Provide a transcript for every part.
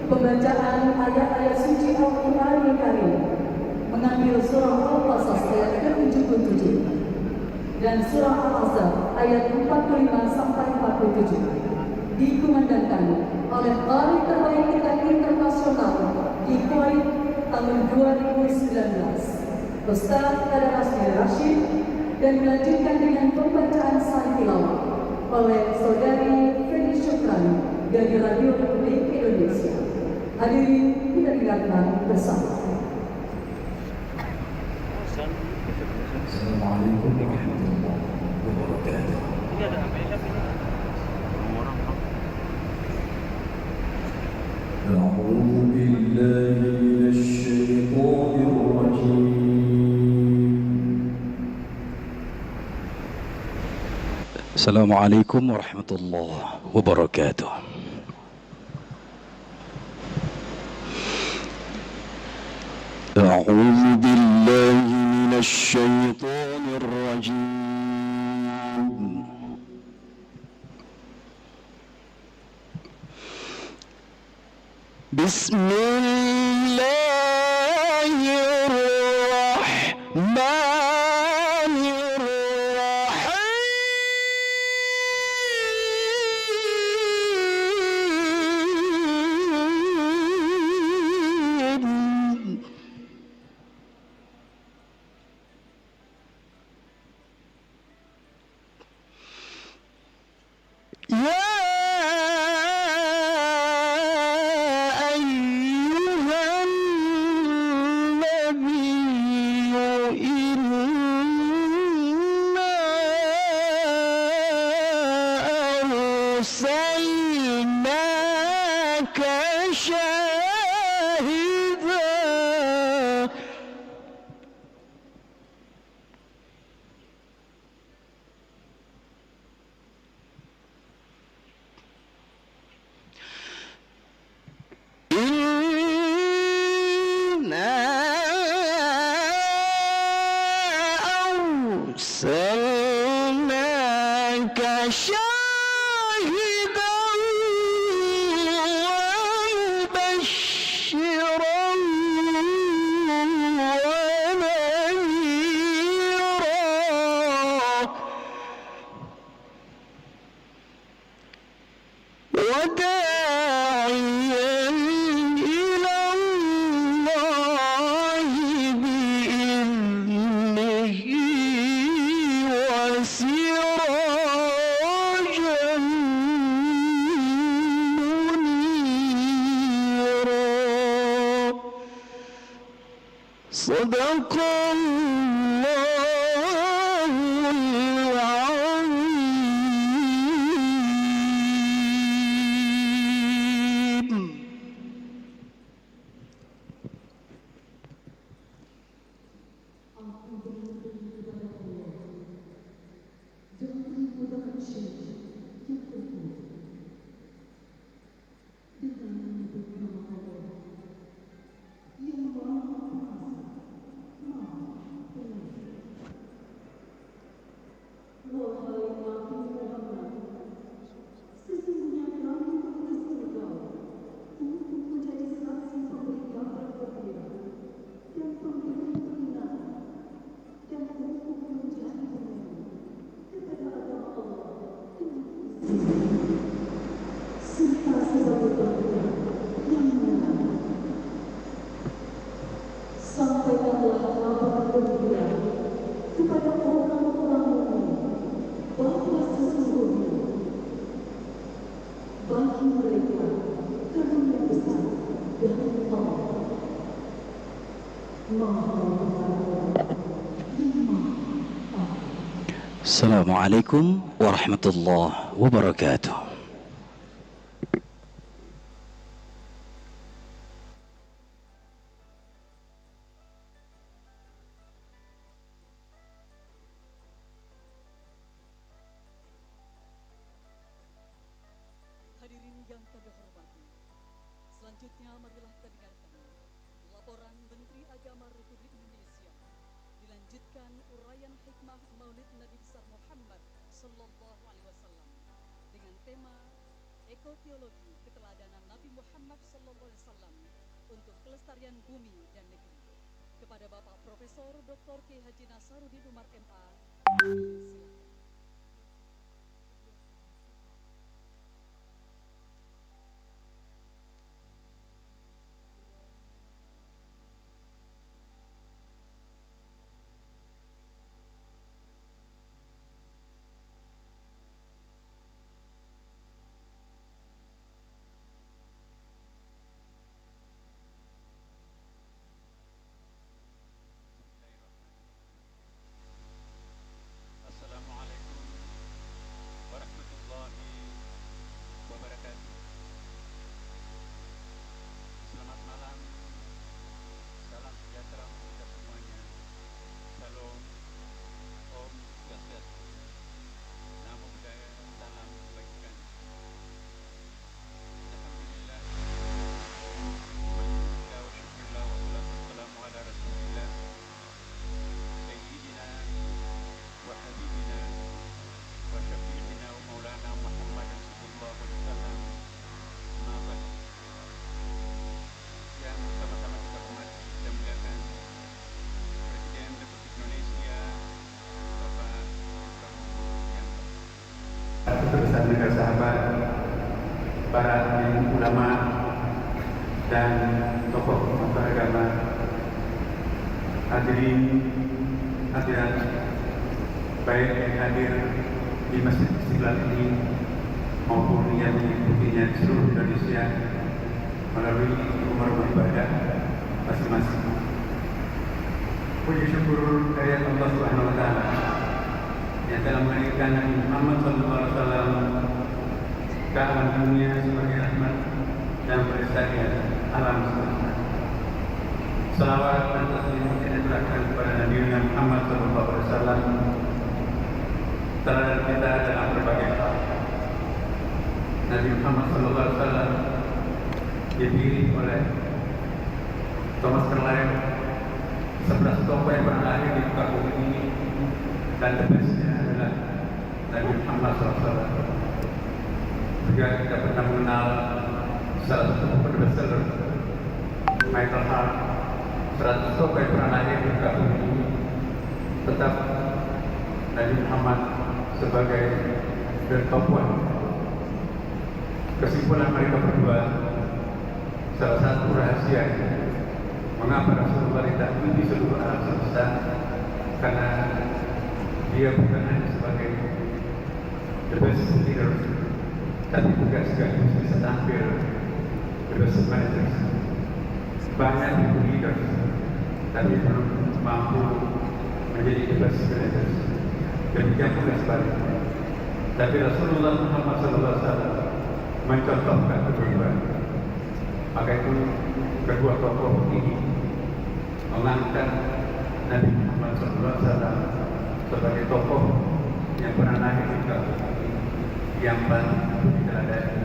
Pembacaan ayat-ayat suci Al-Quran Karim mengambil surah Al-Qasas ayat ke-77 dan surah Al-Ahzab ayat 45 sampai 47 dikumandangkan oleh qari terbaik tingkat internasional di Kuwait tahun 2019, Ustaz Kader Asmi Rashid, dan dilanjutkan dengan pembacaan sari tilawah oleh Saudari Feni Syukran dari Radio Republik Indonesia. Hadirin kita dengarkan bersama. Assalamualaikum warahmatullahi wabarakatuh. Ini ada namanya siapa ini? Orang-orang. A'udzu billahi minasy syaithanir rajim. Assalamualaikum warahmatullahi wabarakatuh. A'udzu billahi minasy syaithanir rajim. Bismillahirrahmanirrahim. Ya ayyuhan nabiyyu inna arsalnaka syahidan Inna arsalnaka syahidan wa mubasysyiran wa nadhira وداعيا إلى الله بإذنه وسراجا منيرا صدق الله العظيم. Sesungguhnya kami mengutus engkau untuk menjadi saksi pemberi kabar gembira dan pemberi peringatan dan untuk menjadi penyayang kepada agama Allah dengan izin serta sebagai pemberi yang menyenangkan. Sampaikanlah kabar gembira kepada orang-orang mukmin bahwa sesungguhnya bagi mereka karunia besar dari Allah Maha Pengampun yang Maha Pengampun. Assalamualaikum warahmatullahi wabarakatuh. Hadirin yang kami hormati, selanjutnya marilah kita dengarkan laporan Menteri Agama Republik Indonesia, dilanjutkan uraian hikmah Maulid Nabi besar Muhammad Sallallahu Alaihi Wasallam dengan tema Ekoteologi Keteladanan Nabi Muhammad Muhammad SAW untuk kelestarian bumi dan negeri. Kepada Bapak Profesor Dr. K. Haji Nasaruddin Umar MA, silakan. Assalamualaikum warahmatullahi wabarakatuh. Selamat malam, salam sejahtera untuk kita semuanya. Shalom, Om Swastiastu, Namo Buddhaya, salam kebaikan. Alhamdulillah, walhamdulillah wa syukurillah wa salatu wassalamu ala rasulillah Sayyidina wa habibina wa syafi'ina wa maulana Muhammad sallallahu alaihi wasallam. Amma ba'd. Yang sama-sama kita hormati dan muliakan Presiden Republik Indonesia Bapak Prabowo yang Terbesar negara sahabat, para ulama dan tokoh agama, hadirin hadirat baik yang hadir di Masjid Istiqlal ini maupun yang mengikutinya di seluruh Indonesia melalui rumah ibadah masing-masing. Puji syukur dari Allah Subhanahu wa taala yang telah mengaitkan Nabi Muhammad SAW ke alam dunia sebagai rahmat dan pelestarian alam semesta. Salawat dan taslim kita aturkan kepada Nabi Muhammad SAW, teladan kita dalam berbagai hal. Nabi Muhammad SAW dipilih oleh Thomas Carlyle, 11 tokoh yang pernah lahir di muka bumi ini, dan terbesarnya adalah Nabi Muhammad SAW. Juga kita pernah mengenal salah satu tokoh bestseller, Michael Hart, 100 tokoh yang pernah lahir di muka bumi ini, tetap Nabi Muhammad sebagai bertokoh. Kesimpulan mereka berdua, salah satu rahasia mengapa Rasulullah ditakui di seluruh alam semesta, karena dia bukan hanya sebagai the best leader, tapi juga sekaligus bisa tampil the best managers. Banyak itu leaders, tapi belum mampu menjadi the best managers. Demikian pula sebaliknya. Tapi Rasulullah Muhammad SAW mencontohkan kedua. Maka itu kedua tokoh ini mengangkat Nabi Muhammad SAW sebagai tokoh yang pernah lahir di kaum yang paling diteladani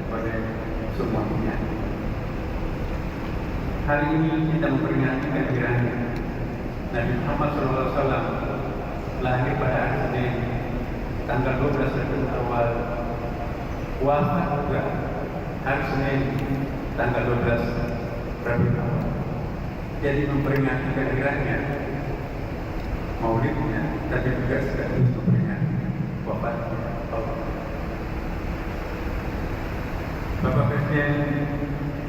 oleh semua dunia. Hari ini kita memperingati kelahirannya. Nabi Muhammad SAW lahir pada hari Senin, tanggal 12 Rabiul Awal, wafat juga hari Senin, tanggal 12 Rabiul Awal. Jadi memperingati kelahirannya, maulidnya, tapi juga sekaligus memperingati wafatnya. Bapak Presiden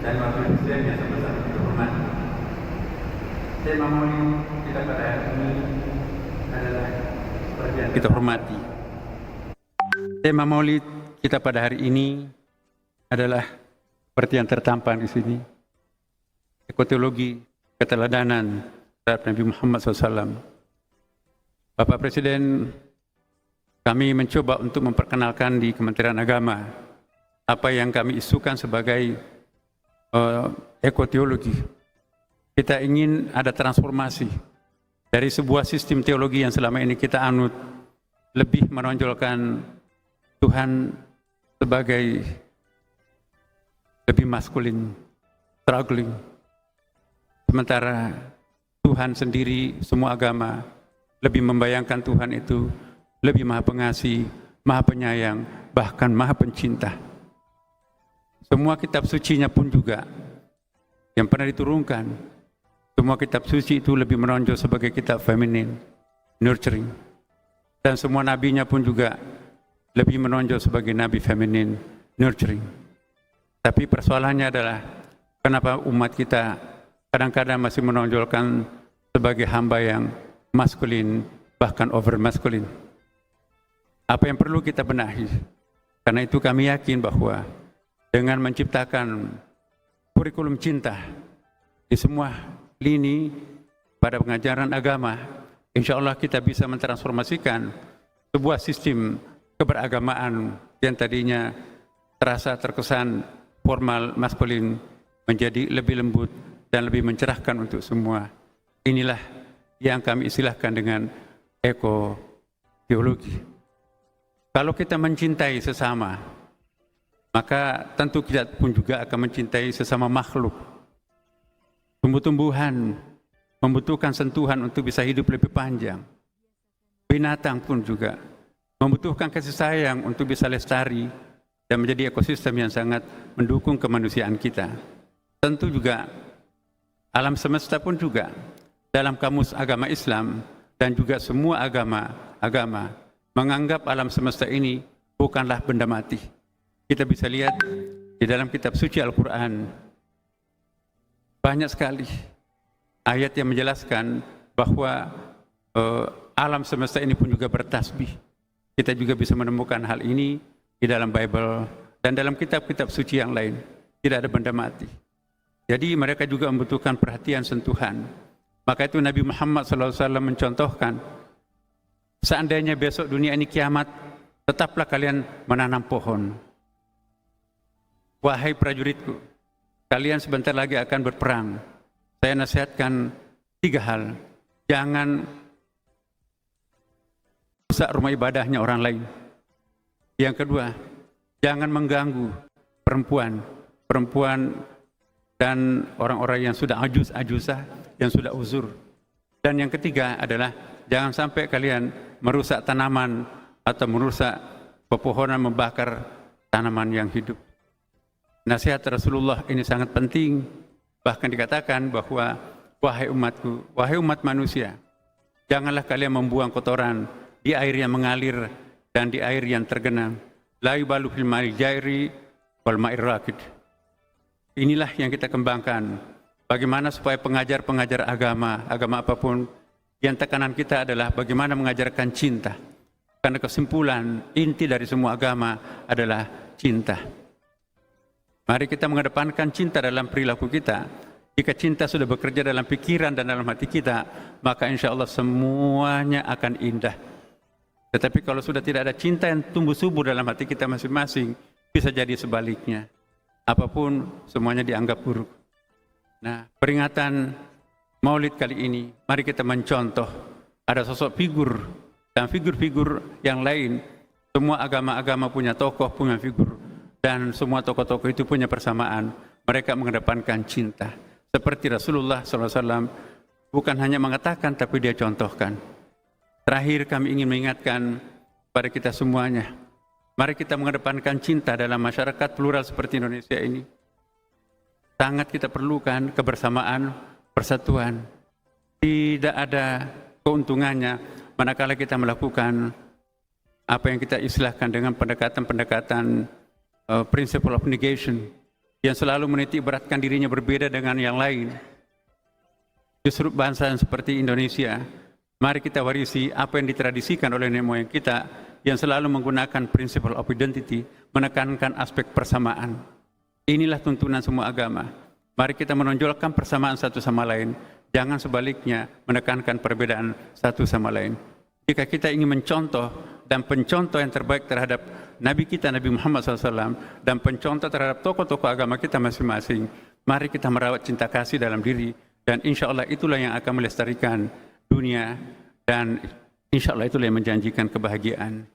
dan Wakil Presiden yang sama-sama kita hormati, tema maulid kita pada hari ini adalah kita hormati. Tema maulid kita pada hari ini adalah seperti yang tertampan di sini, ekoteologi keteladanan terhadap Nabi Muhammad SAW. Bapak Presiden, kami mencoba untuk memperkenalkan di Kementerian Agama apa yang kami isukan sebagai ekoteologi. Kita ingin ada transformasi dari sebuah sistem teologi yang selama ini kita anut, lebih menonjolkan Tuhan sebagai lebih maskulin, struggling. Sementara Tuhan sendiri, semua agama, lebih membayangkan Tuhan itu lebih maha pengasih, maha penyayang, bahkan maha pencinta. semua kitab sucinya pun juga yang pernah diturunkan, semua kitab suci itu lebih menonjol sebagai kitab feminin, nurturing. Dan semua nabinya pun juga lebih menonjol sebagai nabi feminin, nurturing. Tapi persoalannya adalah kenapa umat kita kadang-kadang masih menonjolkan sebagai hamba yang maskulin, bahkan over maskulin. Apa yang perlu kita benahi? Karena itu kami yakin bahwa dengan menciptakan kurikulum cinta di semua lini pada pengajaran agama, insya Allah kita bisa mentransformasikan sebuah sistem keberagamaan yang tadinya terasa terkesan formal maskulin menjadi lebih lembut dan lebih mencerahkan untuk semua. Inilah yang kami istilahkan dengan eko-teologi. Kalau kita mencintai sesama, maka tentu kita pun juga akan mencintai sesama makhluk. Tumbuh-tumbuhan membutuhkan sentuhan untuk bisa hidup lebih panjang. Binatang pun juga membutuhkan kasih sayang untuk bisa lestari dan menjadi ekosistem yang sangat mendukung kemanusiaan kita. Tentu juga alam semesta pun juga dalam kamus agama Islam dan juga semua agama menganggap alam semesta ini bukanlah benda mati. Kita bisa lihat di dalam kitab suci Al-Quran banyak sekali ayat yang menjelaskan bahwa alam semesta ini pun juga bertasbih. Kita juga bisa menemukan hal ini di dalam Bible dan dalam kitab-kitab suci yang lain. Tidak ada benda mati. Jadi mereka juga membutuhkan perhatian, sentuhan. Maka itu Nabi Muhammad SAW mencontohkan, seandainya besok dunia ini kiamat, tetaplah kalian menanam pohon. Wahai prajuritku, kalian sebentar lagi akan berperang. Saya nasihatkan 3 hal. Jangan rusak rumah ibadahnya orang lain. Yang kedua, jangan mengganggu perempuan dan orang-orang yang sudah ajuzah, yang sudah uzur. Dan yang ketiga adalah jangan sampai kalian merusak tanaman atau merusak pepohonan, membakar tanaman yang hidup. Nasihat Rasulullah ini sangat penting. Bahkan dikatakan bahwa wahai umatku, wahai umat manusia, janganlah kalian membuang kotoran di air yang mengalir dan di air yang tergenang. La yubalu fil ma'i jairi wal ma'ir rakid. Inilah yang kita kembangkan. Bagaimana supaya pengajar-pengajar agama apapun, yang tekanan kita adalah bagaimana mengajarkan cinta. Karena kesimpulan inti dari semua agama adalah cinta. Mari kita mengedepankan cinta dalam perilaku kita. Jika cinta sudah bekerja dalam pikiran dan dalam hati kita, maka insya Allah semuanya akan indah. Tetapi kalau sudah tidak ada cinta yang tumbuh subur dalam hati kita masing-masing, bisa jadi sebaliknya. Apapun semuanya dianggap buruk. Nah, peringatan Maulid kali ini, mari kita mencontoh ada sosok figur dan figur-figur yang lain. Semua agama-agama punya tokoh, punya figur. Dan semua tokoh-tokoh itu punya persamaan. Mereka mengedepankan cinta. Seperti Rasulullah SAW bukan hanya mengatakan, tapi dia contohkan. Terakhir kami ingin mengingatkan pada kita semuanya. Mari kita mengedepankan cinta dalam masyarakat plural seperti Indonesia ini. Sangat kita perlukan kebersamaan, persatuan. Tidak ada keuntungannya manakala kita melakukan apa yang kita istilahkan dengan pendekatan-pendekatan principle of negation yang selalu menitik beratkan dirinya berbeda dengan yang lain. Justru bangsa yang seperti Indonesia, mari kita warisi apa yang ditradisikan oleh nenek moyang kita yang selalu menggunakan principle of identity, menekankan aspek persamaan. Inilah tuntunan semua agama. Mari kita menonjolkan persamaan satu sama lain, jangan sebaliknya menekankan perbedaan satu sama lain. Jika kita ingin mencontoh dan pencontoh yang terbaik terhadap Nabi kita, Nabi Muhammad SAW, dan pencontoh terhadap tokoh-tokoh agama kita masing-masing, mari kita merawat cinta kasih dalam diri, dan insya Allah itulah yang akan melestarikan dunia, dan insya Allah itulah yang menjanjikan kebahagiaan.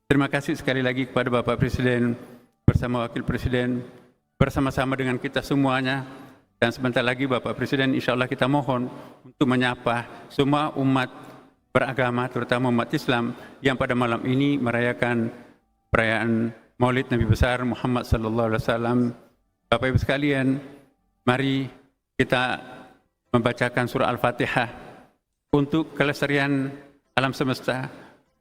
Terima kasih sekali lagi kepada Bapak Presiden, bersama Wakil Presiden, bersama-sama dengan kita semuanya, dan sebentar lagi Bapak Presiden insya Allah kita mohon untuk menyapa semua umat beragama, terutama umat Islam yang pada malam ini merayakan perayaan Maulid Nabi besar Muhammad sallallahu alaihi wasallam Bapak Ibu sekalian, mari kita membacakan surah Al-Fatihah untuk kelestarian alam semesta,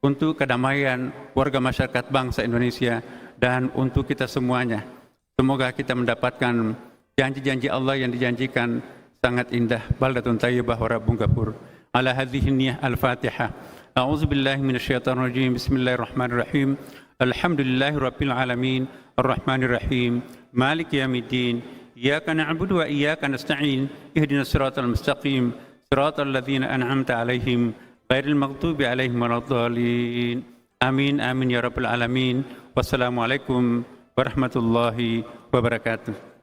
untuk kedamaian warga masyarakat bangsa Indonesia, dan untuk kita semuanya. Semoga kita mendapatkan janji-janji Allah yang dijanjikan sangat indah. Baldatun thayyibah wa rabbun ghafur. Ala hadhihi niyyah Al-Fatihah. A'udzu billahi minasyaitonir rajim. Bismillahirrahmanirrahim. Alhamdulillahi rabbil alamin. Arrahmanir rahim. Maliki yaumiddin. Iyyaka na'budu wa iyyaka nasta'in. Ihdinas siratal mustaqim. Siratal ladzina an'amta 'alaihim ghairil maghdubi 'alaihim waladdallin. Amin amin ya rabbal alamin. Wassalamualaikum warahmatullahi wabarakatuh.